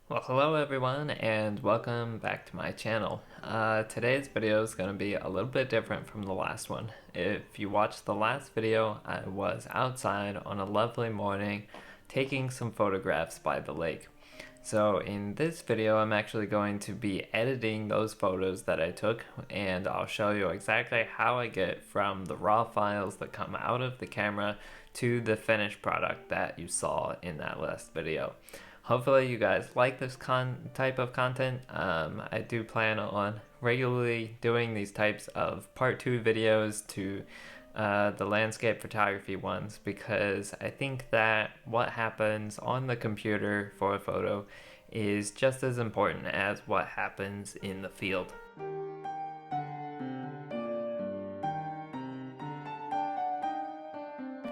Well, hello everyone and welcome back to my channel. Today's video is going to be a little bit different from the last one. If you watched the last video, I was outside on a lovely morning taking some photographs by the lake. So in this video, I'm actually going to be editing those photos that I took, and I'll show you exactly how I get from the raw files that come out of the camera to the finished product that you saw in that last video. Hopefully you guys like this type of content. I do plan on regularly doing these types of part 2 videos to the landscape photography ones, because I think that what happens on the computer for a photo is just as important as what happens in the field.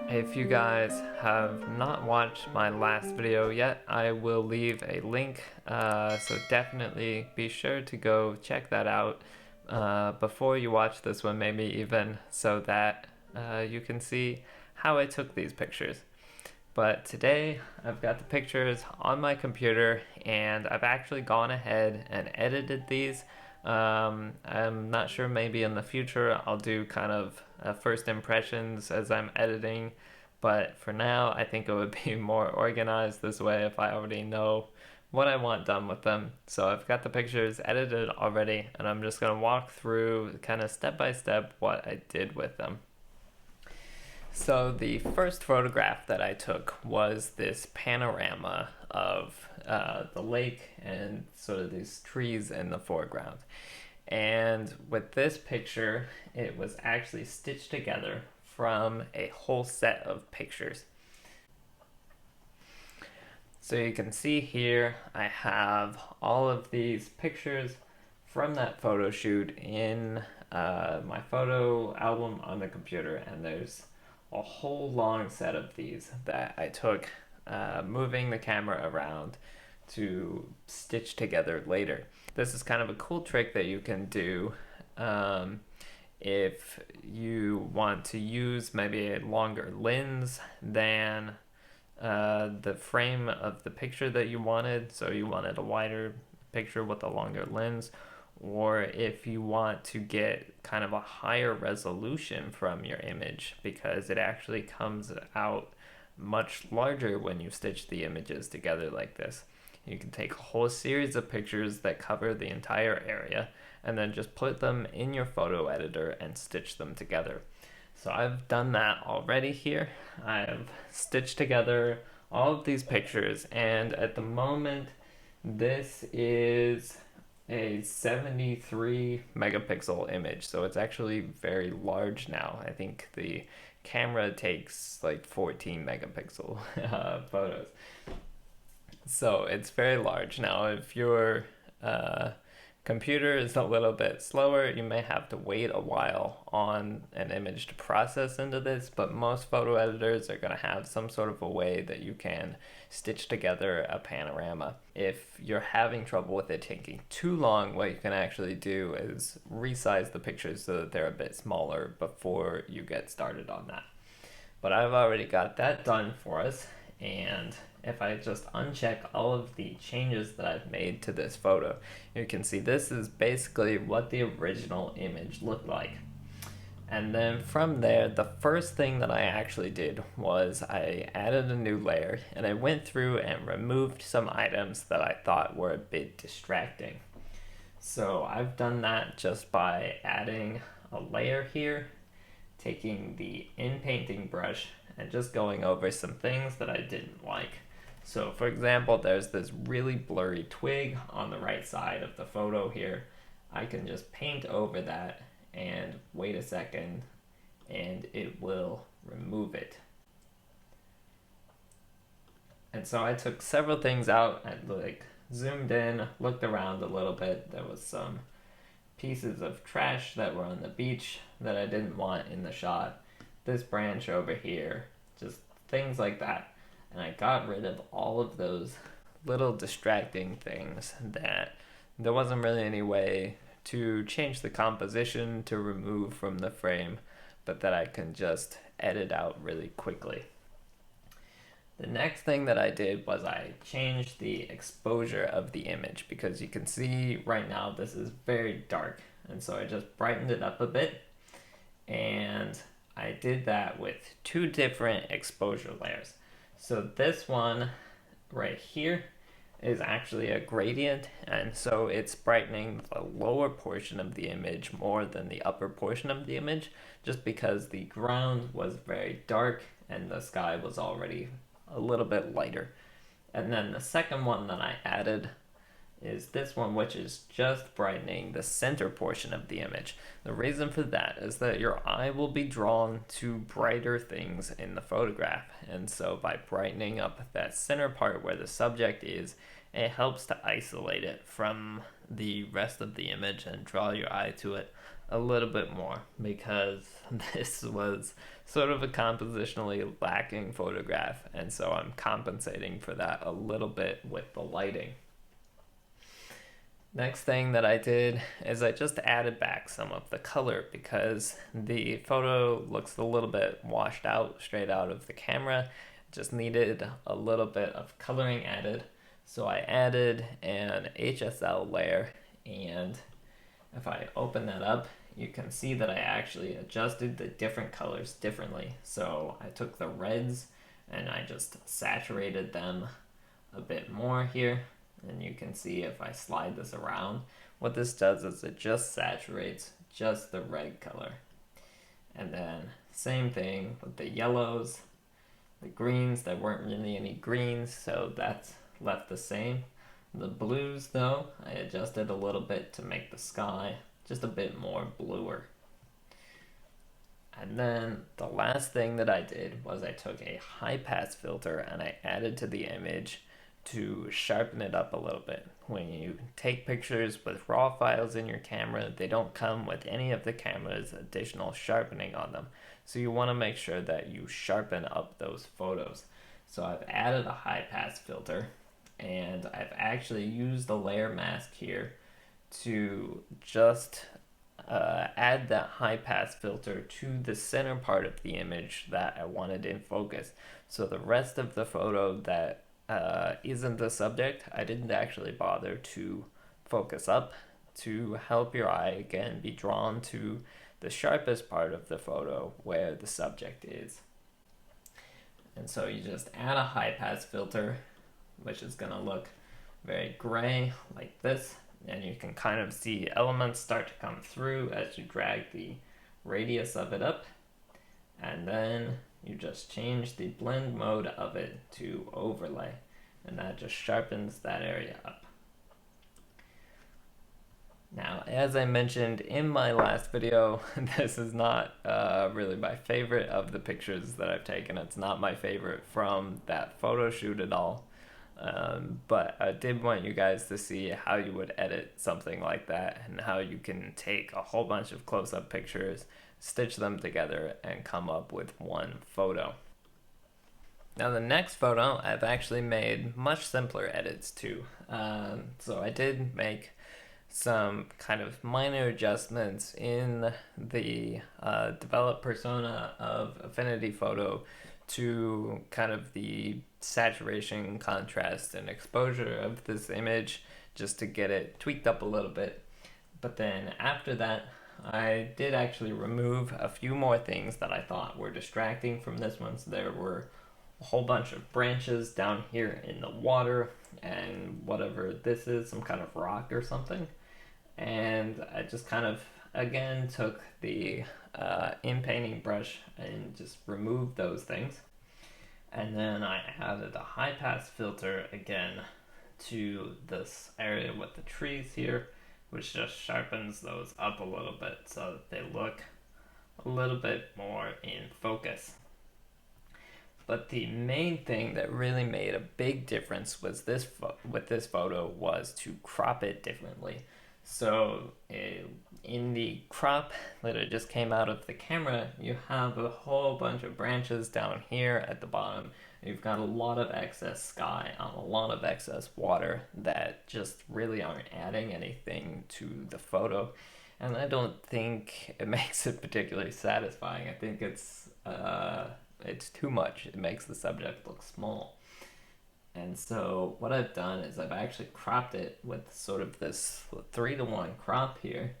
If you guys have not watched my last video yet, I will leave a link, so definitely be sure to go check that out before you watch this one, maybe even so that you can see how I took these pictures. But today I've got the pictures on my computer and I've actually gone ahead and edited these. I'm not sure, maybe in the future I'll do kind of first impressions as I'm editing, but for now I think it would be more organized this way if I already know what I want done with them. So I've got the pictures edited already and I'm just going to walk through kind of step by step what I did with them. So the first photograph that I took was this panorama of the lake and sort of these trees in the foreground. And with this picture, it was actually stitched together from a whole set of pictures. So you can see here, I have all of these pictures from that photo shoot in my photo album on the computer, and there's a whole long set of these that I took moving the camera around to stitch together later. This is kind of a cool trick that you can do if you want to use maybe a longer lens than the frame of the picture that you wanted. So you wanted a wider picture with a longer lens, or if you want to get kind of a higher resolution from your image, because it actually comes out much larger when you stitch the images together like this. You can take a whole series of pictures that cover the entire area and then just put them in your photo editor and stitch them together. So I've done that already here. I've stitched together all of these pictures, and at the moment this is a 73 megapixel image, so it's actually very large now. I think the camera takes like 14 megapixel photos, so it's very large. Now if your computer is a little bit slower, you may have to wait a while on an image to process into this, but most photo editors are going to have some sort of a way that you can stitch together a panorama. If you're having trouble with it taking too long, what you can actually do is resize the pictures so that they're a bit smaller before you get started on that. But I've already got that done for us, and if I just uncheck all of the changes that I've made to this photo, you can see this is basically what the original image looked like. And then from there, the first thing that I actually did was I added a new layer, and I went through and removed some items that I thought were a bit distracting. So I've done that just by adding a layer here, taking the in-painting brush and just going over some things that I didn't like. So for example, there's this really blurry twig on the right side of the photo here. I can just paint over that and wait a second and it will remove it. And so I took several things out and zoomed in, looked around a little bit. There was some pieces of trash that were on the beach that I didn't want in the shot. This branch over here, just things like that. And I got rid of all of those little distracting things that there wasn't really any way to change the composition to remove from the frame, but that I can just edit out really quickly. The next thing that I did was I changed the exposure of the image, because you can see right now this is very dark, and so I just brightened it up a bit, and I did that with two different exposure layers. So this one right here is actually a gradient, and so it's brightening the lower portion of the image more than the upper portion of the image, just because the ground was very dark and the sky was already a little bit lighter. And then the second one that I added is this one, which is just brightening the center portion of the image. The reason for that is that your eye will be drawn to brighter things in the photograph, and so by brightening up that center part where the subject is, it helps to isolate it from the rest of the image and draw your eye to it a little bit more, because this was sort of a compositionally lacking photograph, and so I'm compensating for that a little bit with the lighting. Next thing that I did is I just added back some of the color, because the photo looks a little bit washed out straight out of the camera. It just needed a little bit of coloring added. So I added an HSL layer, and if I open that up, you can see that I actually adjusted the different colors differently. So I took the reds and I just saturated them a bit more here. And you can see if I slide this around, what this does is it just saturates just the red color. And then same thing with the yellows, the greens, there weren't really any greens, so that's left the same. The blues though, I adjusted a little bit to make the sky just a bit more bluer. And then the last thing that I did was I took a high pass filter and I added to the image to sharpen it up a little bit. When you take pictures with raw files in your camera, they don't come with any of the camera's additional sharpening on them. So you want to make sure that you sharpen up those photos. So I've added a high pass filter, and I've actually used the layer mask here to just add that high pass filter to the center part of the image that I wanted in focus. So the rest of the photo that isn't the subject, I didn't actually bother to focus up, to help your eye again be drawn to the sharpest part of the photo where the subject is. And so you just add a high pass filter, which is going to look very gray like this, and you can kind of see elements start to come through as you drag the radius of it up, and then you just change the blend mode of it to overlay, and that just sharpens that area up. Now, as I mentioned in my last video, this is not really my favorite of the pictures that I've taken. It's not my favorite from that photo shoot at all. But I did want you guys to see how you would edit something like that, and how you can take a whole bunch of close-up pictures, stitch them together, and come up with one photo. Now the next photo I've actually made much simpler edits to. So I did make some kind of minor adjustments in the develop persona of Affinity Photo to kind of the saturation, contrast, and exposure of this image, just to get it tweaked up a little bit. But then after that, I did actually remove a few more things that I thought were distracting from this one. So there were a whole bunch of branches down here in the water, and whatever this is, some kind of rock or something. And I just kind of, again, took the in-painting brush and just removed those things. And then I added a high pass filter again to this area with the trees here, which just sharpens those up a little bit so that they look a little bit more in focus. But the main thing that really made a big difference was with this photo was to crop it differently. So in the crop that it just came out of the camera, you have a whole bunch of branches down here at the bottom. You've got a lot of excess sky on a lot of excess water that just really aren't adding anything to the photo. And I don't think it makes it particularly satisfying. I think it's it's too much. It makes the subject look small. And so what I've done is I've actually cropped it with sort of this 3:1 crop here.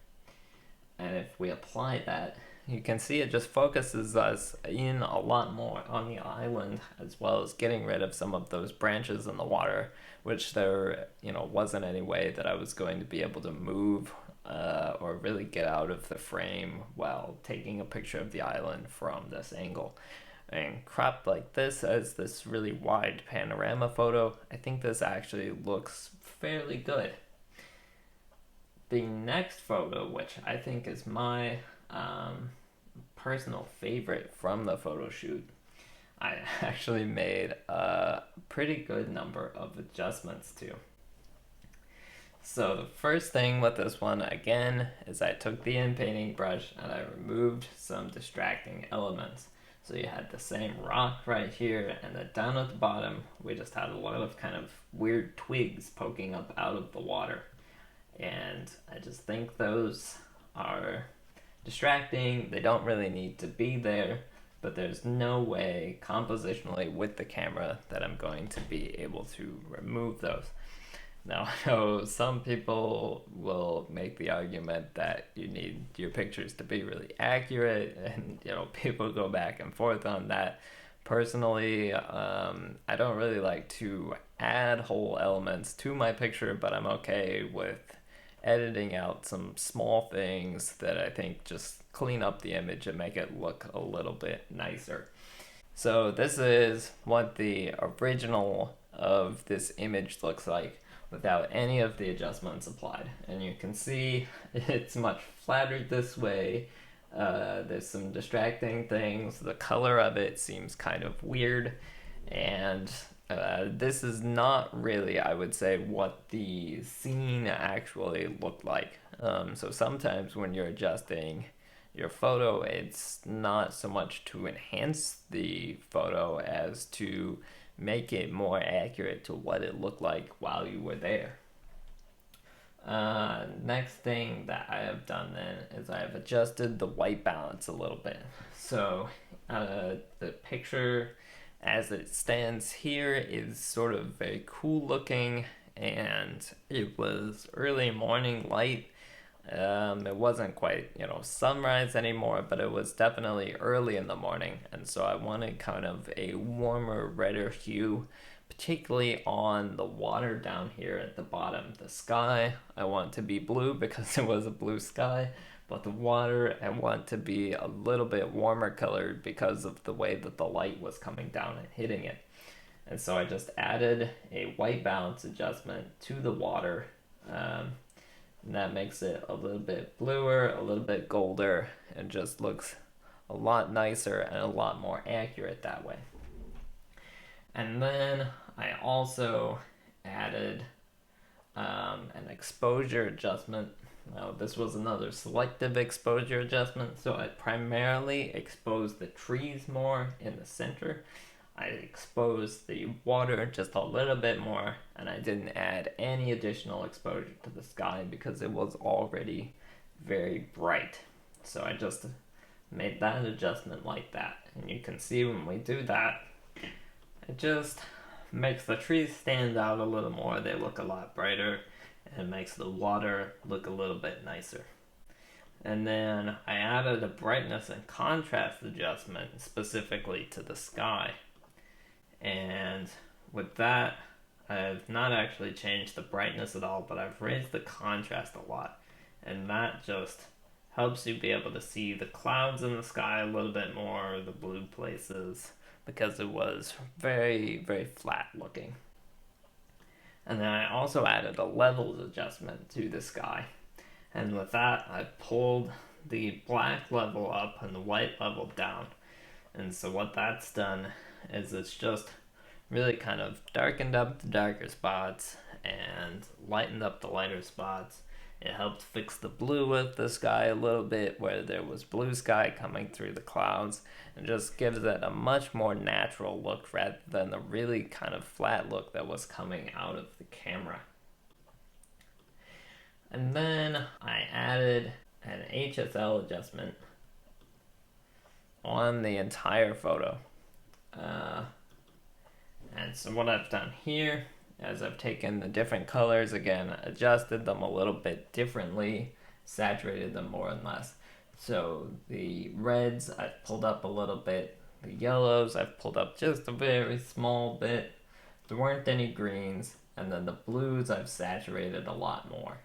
And if we apply that, you can see it just focuses us in a lot more on the island, as well as getting rid of some of those branches in the water, which there, wasn't any way that I was going to be able to move or really get out of the frame while taking a picture of the island from this angle. And cropped like this as this really wide panorama photo, I think this actually looks fairly good. The next photo, which I think is my personal favorite from the photo shoot, I actually made a pretty good number of adjustments to. So the first thing with this one, again, is I took the inpainting brush and I removed some distracting elements. So you had the same rock right here, and then down at the bottom, we just had a lot of kind of weird twigs poking up out of the water. And I just think those are distracting. They don't really need to be there, but there's no way compositionally with the camera that I'm going to be able to remove those. Now, I know some people will make the argument that you need your pictures to be really accurate, and people go back and forth on that. Personally, I don't really like to add whole elements to my picture, but I'm okay with editing out some small things that I think just clean up the image and make it look a little bit nicer. So this is what the original of this image looks like without any of the adjustments applied. And you can see it's much flattered this way. There's some distracting things. The color of it seems kind of weird. And this is not really, I would say, what the scene actually looked like. So sometimes when you're adjusting your photo, it's not so much to enhance the photo as to make it more accurate to what it looked like while you were there. Next thing that I have done then is I have adjusted the white balance a little bit. So the picture as it stands here is sort of very cool looking, and it was early morning light. It wasn't quite, sunrise anymore, but it was definitely early in the morning. And so I wanted kind of a warmer, redder hue, particularly on the water down here at the bottom. The sky, I want to be blue because it was a blue sky, but the water, I want to be a little bit warmer colored because of the way that the light was coming down and hitting it. And so I just added a white balance adjustment to the water. And that makes it a little bit bluer, a little bit golder, and just looks a lot nicer and a lot more accurate that way. And then I also added an exposure adjustment. Now, this was another selective exposure adjustment, so I primarily exposed the trees more in the center. I exposed the water just a little bit more, and I didn't add any additional exposure to the sky because it was already very bright. So I just made that adjustment like that. And you can see when we do that, it just makes the trees stand out a little more. They look a lot brighter, and it makes the water look a little bit nicer. And then I added a brightness and contrast adjustment specifically to the sky. And with that, I've not actually changed the brightness at all, but I've raised the contrast a lot. And that just helps you be able to see the clouds in the sky a little bit more, the blue places, because it was very, very flat looking. And then I also added a levels adjustment to the sky. And with that, I pulled the black level up and the white level down. And so what that's done is it's just really kind of darkened up the darker spots and lightened up the lighter spots. It helped fix the blue of the sky a little bit where there was blue sky coming through the clouds, and just gives it a much more natural look rather than the really kind of flat look that was coming out of the camera. And then I added an HSL adjustment on the entire photo. And so what I've done here is I've taken the different colors again, adjusted them a little bit differently, saturated them more and less. So the reds I've pulled up a little bit, the yellows I've pulled up just a very small bit, there weren't any greens, and then the blues I've saturated a lot more.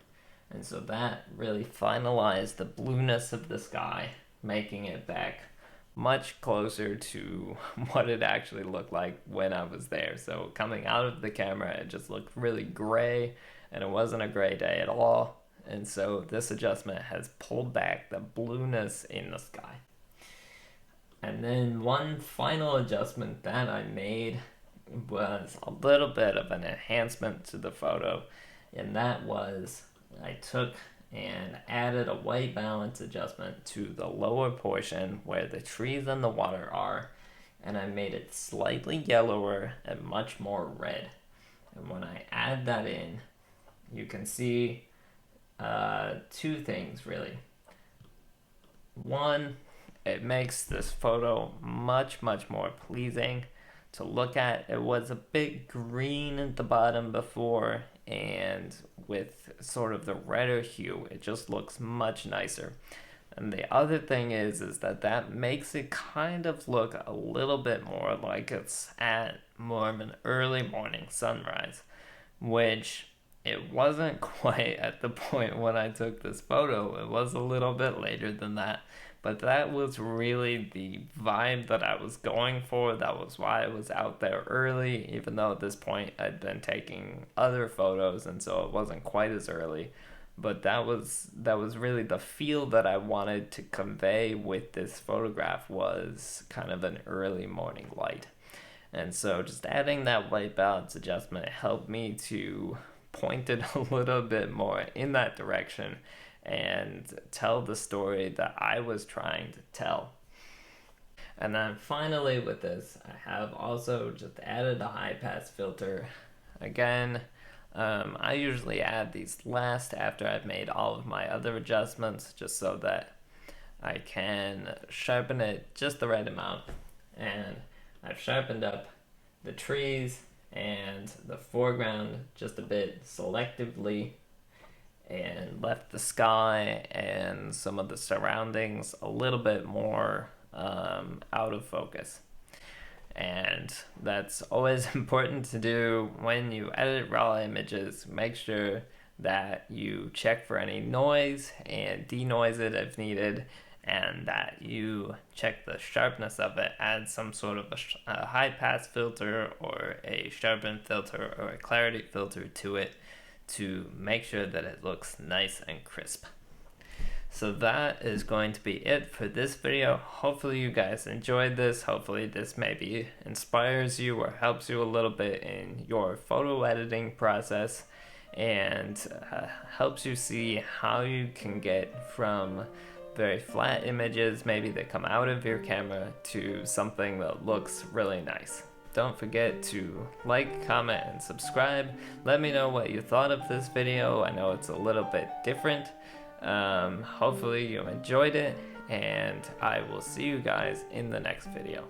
And so that really finalized the blueness of the sky, making it back much closer to what it actually looked like when I was there. So coming out of the camera, it just looked really gray, and it wasn't a gray day at all. And so this adjustment has pulled back the blueness in the sky. And then one final adjustment that I made was a little bit of an enhancement to the photo, and that was I took and added a white balance adjustment to the lower portion where the trees and the water are, and I made it slightly yellower and much more red. And when I add that in, you can see two things really. One, it makes this photo much more pleasing to look at. It was a bit green at the bottom before, and with sort of the redder hue, it just looks much nicer. And the other thing is that makes it kind of look a little bit more like it's at more of an early morning sunrise, which it wasn't quite at the point when I took this photo. It was a little bit later than that. But that was really the vibe that I was going for. That was why I was out there early, even though at this point I'd been taking other photos, and so it wasn't quite as early. But that was really the feel that I wanted to convey with this photograph, was kind of an early morning light. And so just adding that white balance adjustment helped me to point it a little bit more in that direction and tell the story that I was trying to tell. And then finally with this, I have also just added a high pass filter. Again, I usually add these last after I've made all of my other adjustments, just so that I can sharpen it just the right amount. And I've sharpened up the trees and the foreground just a bit selectively, and left the sky and some of the surroundings a little bit more out of focus. And that's always important to do when you edit raw images. Make sure that you check for any noise and denoise it if needed, and that you check the sharpness of it, add some sort of a high pass filter or a sharpen filter or a clarity filter to it, to make sure that it looks nice and crisp. So that is going to be it for this video. Hopefully you guys enjoyed this. Hopefully this maybe inspires you or helps you a little bit in your photo editing process, and helps you see how you can get from very flat images maybe that come out of your camera to something that looks really nice. Don't forget to like, comment, and subscribe. Let me know what you thought of this video. I know it's a little bit different. Hopefully you enjoyed it, and I will see you guys in the next video.